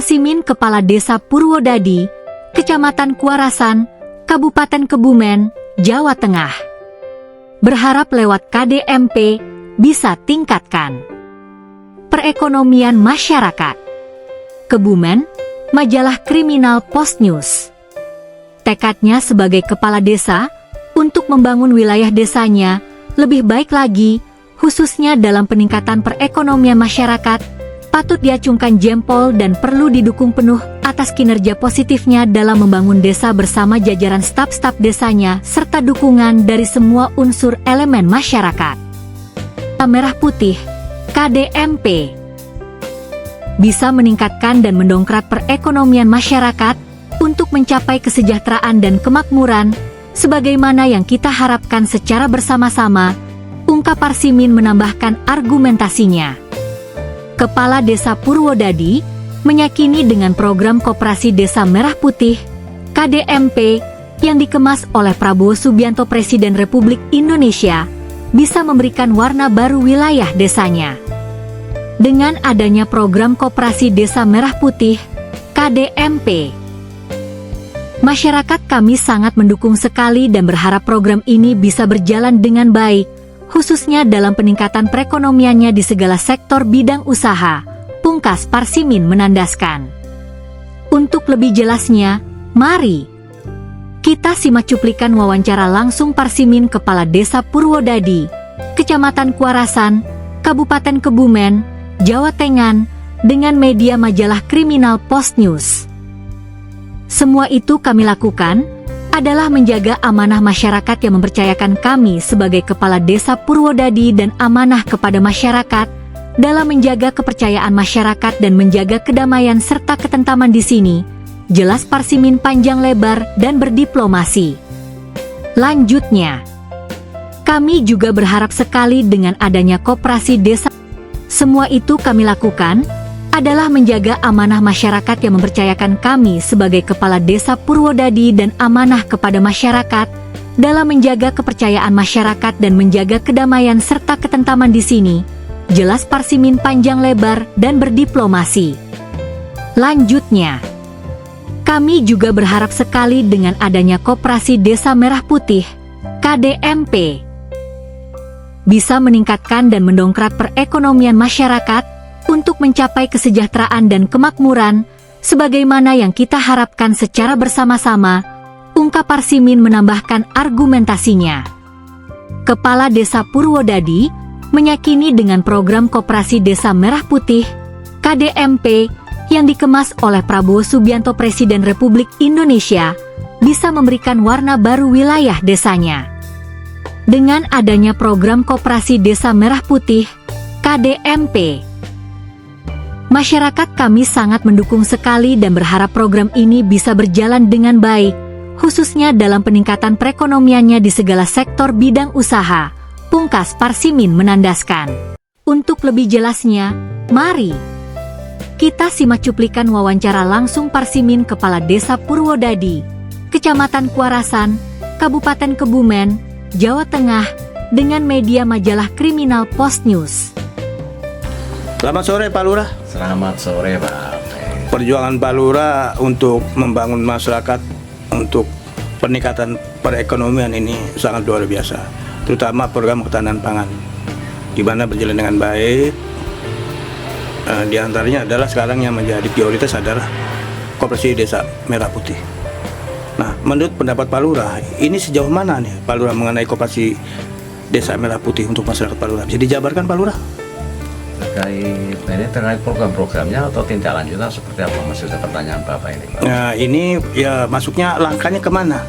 Parsimin Kepala Desa Purwodadi, Kecamatan Kuarasan, Kabupaten Kebumen, Jawa Tengah. Berharap lewat KDMP bisa tingkatkan perekonomian masyarakat. Kebumen, Majalah Kriminal Post News. Tekadnya sebagai kepala desa untuk membangun wilayah desanya lebih baik lagi, khususnya dalam peningkatan perekonomian masyarakat, patut diacungkan jempol dan perlu didukung penuh atas kinerja positifnya dalam membangun desa bersama jajaran staf-staf desanya serta dukungan dari semua unsur elemen masyarakat. Merah Putih, KDMP, bisa meningkatkan dan mendongkrak perekonomian masyarakat untuk mencapai kesejahteraan dan kemakmuran, sebagaimana yang kita harapkan secara bersama-sama, ungkap Parsimin menambahkan argumentasinya. Kepala Desa Purwodadi meyakini dengan program Koperasi Desa Merah Putih, KDMP, yang dikemas oleh Prabowo Subianto Presiden Republik Indonesia, bisa memberikan warna baru wilayah desanya. Dengan adanya program Koperasi Desa Merah Putih, KDMP, masyarakat kami sangat mendukung sekali dan berharap program ini bisa berjalan dengan baik, khususnya dalam peningkatan perekonomiannya di segala sektor bidang usaha, pungkas Parsimin menandaskan. Untuk lebih jelasnya, mari kita simak cuplikan wawancara langsung Parsimin Kepala Desa Purwodadi, Kecamatan Kuarasan, Kabupaten Kebumen, Jawa Tengah, dengan media Majalah Kriminal Post News. Semua itu kami lakukan adalah menjaga amanah masyarakat yang mempercayakan kami sebagai Kepala Desa Purwodadi dan amanah kepada masyarakat dalam menjaga kepercayaan masyarakat dan menjaga kedamaian serta ketentraman di sini, jelas Parsimin panjang lebar dan berdiplomasi. Lanjutnya, kami juga berharap sekali dengan adanya koperasi desa. Semua itu kami lakukan adalah menjaga amanah masyarakat yang mempercayakan kami sebagai Kepala Desa Purwodadi dan amanah kepada masyarakat dalam menjaga kepercayaan masyarakat dan menjaga kedamaian serta ketentraman di sini, jelas Parsimin panjang lebar dan berdiplomasi. Lanjutnya, kami juga berharap sekali dengan adanya Koperasi Desa Merah Putih, KDMP, bisa meningkatkan dan mendongkrak perekonomian masyarakat untuk mencapai kesejahteraan dan kemakmuran, sebagaimana yang kita harapkan secara bersama-sama, ungkap Parsimin menambahkan argumentasinya. Kepala Desa Purwodadi meyakini dengan program Koperasi Desa Merah Putih, KDMP, yang dikemas oleh Prabowo Subianto Presiden Republik Indonesia, bisa memberikan warna baru wilayah desanya. Dengan adanya program Koperasi Desa Merah Putih, KDMP, masyarakat kami sangat mendukung sekali dan berharap program ini bisa berjalan dengan baik, khususnya dalam peningkatan perekonomiannya di segala sektor bidang usaha, pungkas Parsimin menandaskan. Untuk lebih jelasnya, mari kita simak cuplikan wawancara langsung Parsimin Kepala Desa Purwodadi, Kecamatan Kuarasan, Kabupaten Kebumen, Jawa Tengah, dengan media Majalah Kriminal Post News. Selamat sore Pak Lurah. Selamat sore Pak. Perjuangan Pak Lurah untuk membangun masyarakat untuk peningkatan perekonomian ini sangat luar biasa, terutama program ketahanan pangan, di mana berjalan dengan baik. Di antaranya adalah sekarang yang menjadi prioritas adalah Koperasi Desa Merah Putih. Nah, menurut pendapat Pak Lurah, ini sejauh mana nih Pak Lurah mengenai Koperasi Desa Merah Putih untuk masyarakat Pak Lurah? Bisa dijabarkan Pak Lurah? Terkait program-programnya atau tindak lanjutnya seperti apa maksudnya pertanyaan Bapak ini Pak? Nah, ini ya masuknya langkahnya kemana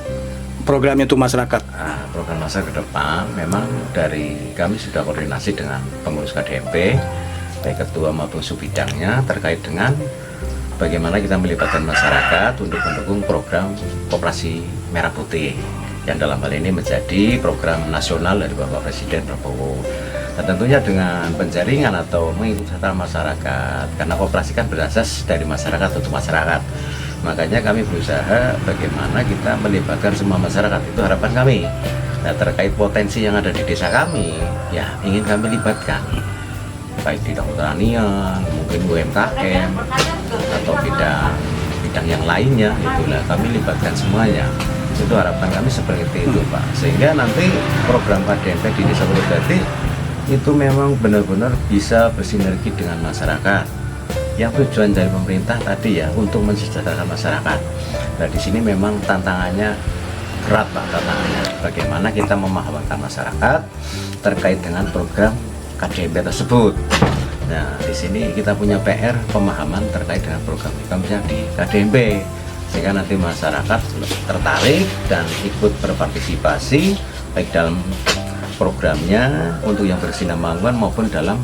programnya untuk masyarakat? Program masa ke depan memang dari kami sudah koordinasi dengan pengurus KDMP, baik ketua maupun subbidangnya, terkait dengan bagaimana kita melibatkan masyarakat untuk mendukung program Koperasi Merah Putih yang dalam hal ini menjadi program nasional dari Bapak Presiden Prabowo. Dan tentunya dengan penjaringan atau mengikuti serta masyarakat, karena koperasi kan berasas dari masyarakat untuk masyarakat, makanya kami berusaha bagaimana kita melibatkan semua masyarakat, itu harapan kami. Nah, terkait potensi yang ada di desa kami, ya ingin kami libatkan, baik di pertanian, mungkin UMKM, atau bidang yang lainnya, itulah kami libatkan semuanya. Itu harapan kami seperti itu Pak, sehingga nanti program KDMP di Desa Purwodadi itu memang benar-benar bisa bersinergi dengan masyarakat. Yang tujuan dari pemerintah tadi ya untuk mensejahterakan masyarakat. Nah di sini memang tantangannya berat Pak, tantangannya bagaimana kita memahamkan masyarakat terkait dengan program KDMP tersebut. Nah di sini kita punya PR pemahaman terkait dengan program-programnya di KDMP, sehingga nanti masyarakat tertarik dan ikut berpartisipasi baik dalam programnya untuk yang berkesinambungan maupun dalam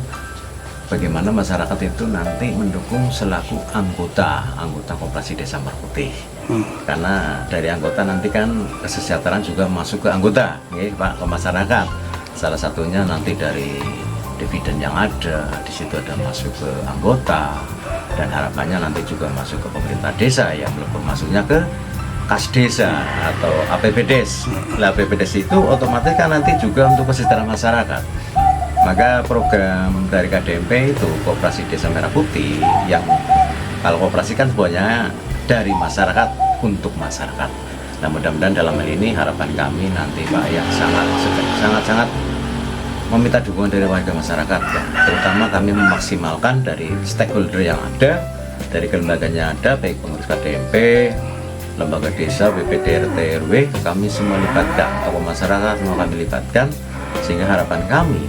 bagaimana masyarakat itu nanti mendukung selaku anggota Koperasi Desa Merah Putih. Karena dari anggota nanti kan kesejahteraan juga masuk ke anggota, ya, Pak, ke masyarakat. Salah satunya nanti dari dividen yang ada, di situ ada masuk ke anggota, dan harapannya nanti juga masuk ke pemerintah desa yang belum masuknya ke kas desa atau APBDes. Nah, APBDes itu otomatis kan nanti juga untuk kesejahteraan masyarakat. Maka program dari KDMP itu Koperasi Desa Merah Putih, yang kalau koperasi kan semuanya dari masyarakat untuk masyarakat. Nah mudah-mudahan dalam hal ini harapan kami nanti Pak yang sangat meminta dukungan dari warga masyarakat ya. Terutama kami memaksimalkan dari stakeholder yang ada, dari kelembaganya ada, baik pengurus KDMP, lembaga desa, BPD, RT, RW, kami semua libatkan, tokoh masyarakat semua kami libatkan, sehingga harapan kami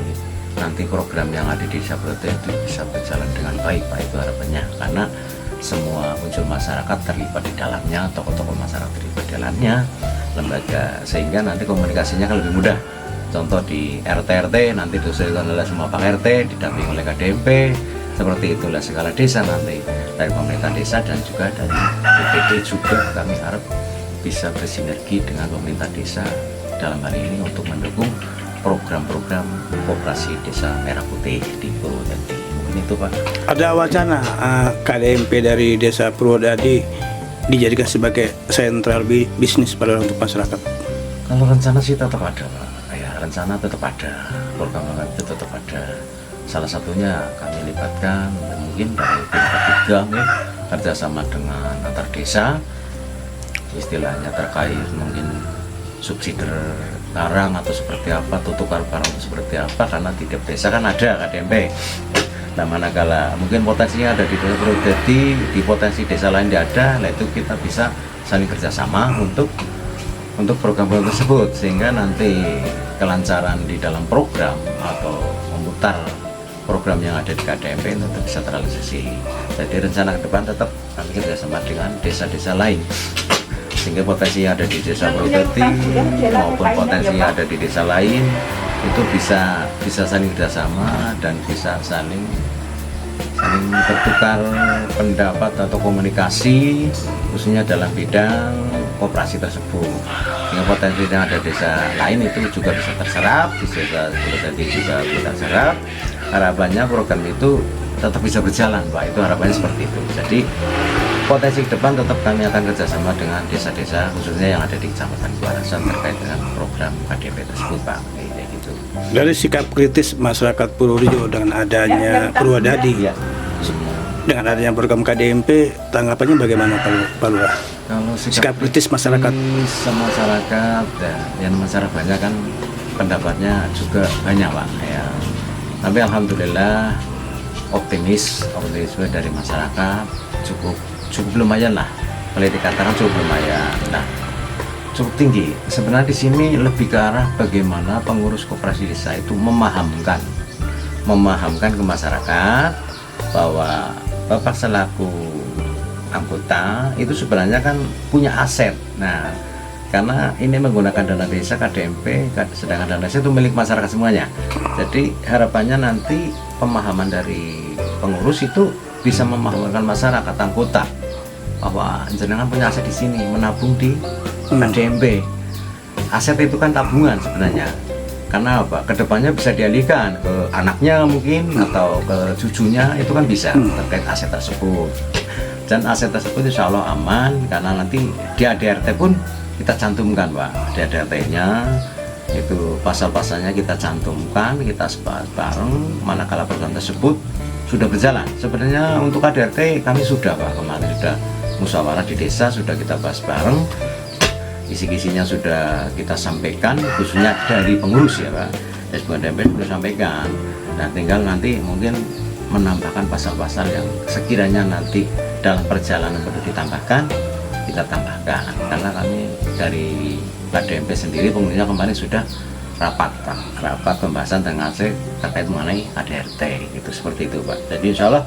nanti program yang ada di Desa Purwodadi itu bisa berjalan dengan baik Pak, itu harapannya, karena semua unsur masyarakat terlibat di dalamnya, tokoh-tokoh masyarakat terlibat di dalamnya, lembaga, sehingga nanti komunikasinya kan lebih mudah. Contoh di RT-RT nanti disusulkan oleh semua Pak RT, didampingi oleh KDMP, seperti itulah segala desa nanti dari pemerintah desa dan juga dari BPD juga kami harap bisa bersinergi dengan pemerintah desa dalam hal ini untuk mendukung program-program Koperasi Desa Merah Putih di Purwodadi. Mungkin itu Pak. Ada wacana KDMP dari Desa Purwodadi dijadikan sebagai sentral bisnis pada untuk masyarakat. Kalau rencana sih tetap ada Pak. Rencana tetap ada, program itu tetap ada. Salah satunya kami libatkan mungkin dari pihak ketiga ya, kerjasama dengan antar desa, istilahnya terkait mungkin subsidi barang atau seperti apa, tukar barang atau seperti apa, karena tiap desa kan ada KDMP. Nah manakala mungkin potensinya ada di Desa Purwodadi, di potensi desa lain tidak ada, nah itu kita bisa saling kerjasama untuk program-program tersebut, sehingga nanti kelancaran di dalam program atau memutar program yang ada di KDMP itu bisa terrealisasi. Jadi rencana ke depan tetap kami kerjasama dengan desa-desa lain, sehingga potensi yang ada di Desa Purwodadi maupun potensi yang ada di desa lain itu bisa saling kerjasama dan bisa saling bertukar pendapat atau komunikasi, khususnya dalam bidang koperasi tersebut. Dengan potensi yang ada desa lain itu juga bisa terserap, di Desa Purwodadi juga bisa terserap. Harapannya program itu tetap bisa berjalan Pak, itu harapannya seperti itu. Jadi potensi ke depan tetap kami akan kerjasama dengan desa-desa khususnya yang ada di Kecamatan Kuarasan terkait dengan program KDMP tersebut Pak. Kayak gitu. Dari sikap kritis masyarakat Purworejo dengan adanya Purwodadi, ya. Dengan adanya program KDMP, tanggapannya bagaimana Pak Lurah? Kalau sikap kritis masyarakat, yang masyarakat banyak kan pendapatnya juga banyak Pak ya. Tapi alhamdulillah optimisme dari masyarakat cukup lumayan lah. Boleh dikatakan cukup lumayan. Nah, cukup tinggi. Sebenarnya di sini lebih ke arah bagaimana pengurus koperasi desa itu memahamkan ke masyarakat bahwa Bapak selaku anggota itu sebenarnya kan punya aset. Nah, karena ini menggunakan dana desa KDMP, sedangkan dana desa itu milik masyarakat semuanya. Jadi harapannya nanti pemahaman dari pengurus itu bisa memahamkan masyarakat anggota bahwa jenengan punya aset di sini, menabung di KDMP. Aset itu kan tabungan sebenarnya. Karena apa? Kedepannya bisa dialihkan ke anaknya mungkin atau ke cucunya, itu kan bisa terkait aset tersebut. Dan aset tersebut insya Allah aman, karena nanti di ADRT pun kita cantumkan Pak, di ADRT-nya Itu pasal-pasalnya kita cantumkan, kita bahas bareng manakala program tersebut sudah berjalan. Sebenarnya untuk KDRT kami sudah Pak, kemarin sudah musyawarah di desa, sudah kita bahas bareng, isi-isinya sudah kita sampaikan, khususnya dari pengurus ya Pak, SPKDMP sudah sampaikan. Nah tinggal nanti mungkin menambahkan pasal-pasal yang sekiranya nanti dalam perjalanan perlu ditambahkan, kita tambahkan. Karena kami dari KDMP sendiri pengurusnya kemarin sudah rapat pembahasan dengan terkait mengenai KDRT itu, seperti itu Pak. Jadi insya Allah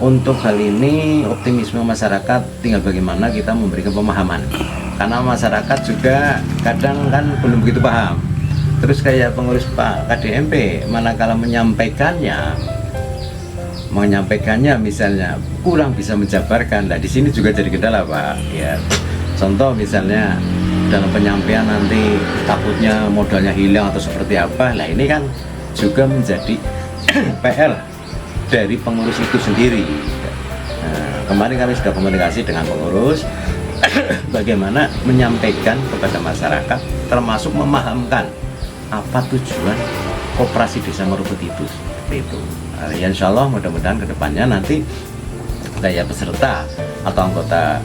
untuk hal ini optimisme masyarakat tinggal bagaimana kita memberikan pemahaman, karena masyarakat juga kadang kan belum begitu paham. Terus kayak pengurus Pak KDMP manakala menyampaikannya misalnya kurang bisa menjabarkan. Nah di sini juga jadi kendala Pak ya. Contoh misalnya dalam penyampaian nanti takutnya modalnya hilang atau seperti apa. Nah ini kan juga menjadi PR dari pengurus itu sendiri. Nah, kemarin kami sudah komunikasi dengan pengurus bagaimana menyampaikan kepada masyarakat, termasuk memahamkan apa tujuan koperasi desa Merugut itu, seperti itu. Ya insya Allah mudah-mudahan kedepannya nanti kayak peserta atau anggota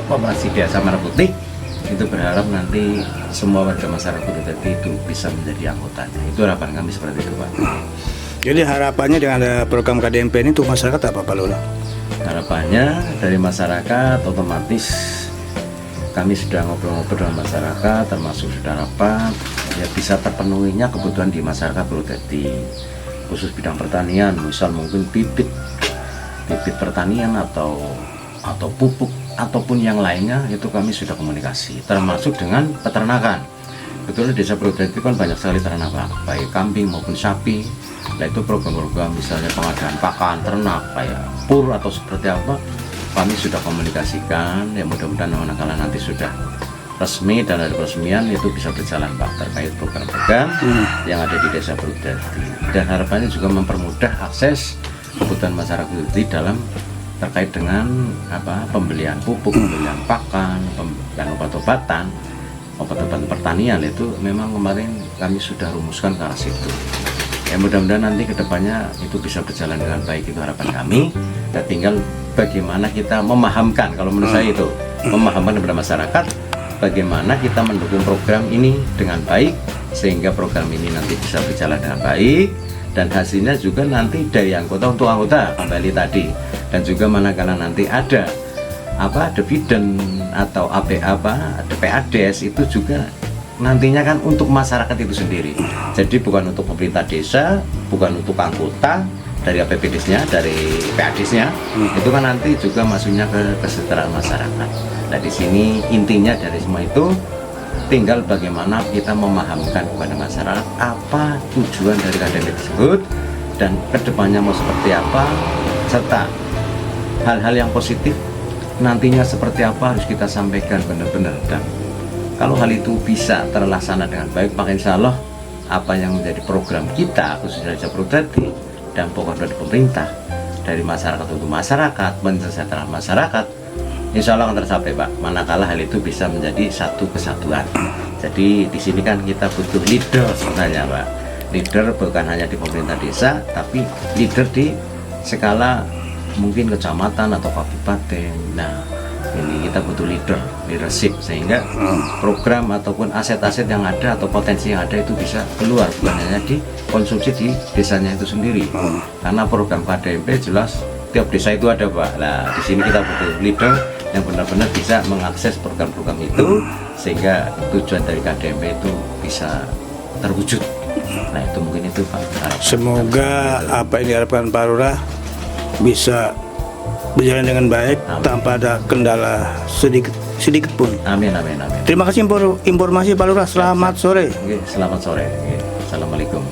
koperasi desa Merah Putih itu berharap nanti semua warga masyarakat itu bisa menjadi anggotanya. Itu harapan kami seperti itu Pak. Jadi harapannya dengan ada program KDMP ini untuk masyarakat apa Pak Lurah? Harapannya dari masyarakat otomatis kami sudah ngobrol-ngobrol dengan masyarakat, termasuk sudah rapat, ya bisa terpenuhinya kebutuhan di masyarakat Purwodadi, khusus bidang pertanian, misal mungkin bibit pertanian atau pupuk ataupun yang lainnya, itu kami sudah komunikasi, termasuk dengan peternakan. Betul, desa Purwodadi itu kan banyak sekali ternak Pak, baik kambing maupun sapi. Nah itu program-program misalnya pengadaan pakan ternak kayak pur atau seperti apa, kami sudah komunikasikan. Ya mudah-mudahan manakala nanti sudah resmi dan ada peresmian itu bisa berjalan Pak, terkait program-program yang ada di desa Purwodadi. Dan harapannya juga mempermudah akses kebutuhan masyarakat Purwodadi dalam terkait dengan pembelian pupuk, pembelian pakan, dan obat-obatan pertanian. Itu memang kemarin kami sudah rumuskan ke arah situ. Ya mudah-mudahan nanti kedepannya itu bisa berjalan dengan baik, itu harapan kami. Dan tinggal bagaimana kita memahamkan, kalau menurut saya itu memahamkan kepada masyarakat bagaimana kita mendukung program ini dengan baik, sehingga program ini nanti bisa berjalan dengan baik, dan hasilnya juga nanti dari anggota untuk anggota kembali tadi. Dan juga manakala nanti ada dividen atau PADS itu juga nantinya kan untuk masyarakat itu sendiri. Jadi bukan untuk pemerintah desa, bukan untuk anggota dari APBDes-nya, dari PADS-nya. Itu kan nanti juga masuknya ke kesejahteraan masyarakat. Nah di sini intinya dari semua itu tinggal bagaimana kita memahamkan kepada masyarakat apa tujuan dari KDRT tersebut dan kedepannya mau seperti apa, serta hal-hal yang positif nantinya seperti apa harus kita sampaikan benar-benar. Dan kalau hal itu bisa terlaksana dengan baik, maka insya Allah apa yang menjadi program kita khususnya desa Purwodadi dan pokok dari pemerintah, dari masyarakat untuk masyarakat, mensejahterakan masyarakat, insya Allah akan tercapai Pak, manakala hal itu bisa menjadi satu kesatuan. Jadi di sini kan kita butuh leader sebenarnya Pak, leader bukan hanya di pemerintah desa, tapi leader di skala mungkin kecamatan atau kabupaten. Nah ini kita butuh leadership, sehingga program ataupun aset-aset yang ada atau potensi yang ada itu bisa keluar, bukan hanya dikonsumsi di desanya itu sendiri. Karena program KDMP jelas tiap desa itu ada Pak. Nah di sini kita butuh leader yang benar-benar bisa mengakses program-program itu, sehingga tujuan dari KDMP itu bisa terwujud. Nah itu mungkin itu Pak. Semoga apa yang diharapkan Pak Lurah bisa berjalan dengan baik. Amin. Tanpa ada kendala sedikit pun. Amin, amin, amin. Terima kasih informasi Pak Lurah. Selamat sore. Selamat sore. Assalamualaikum.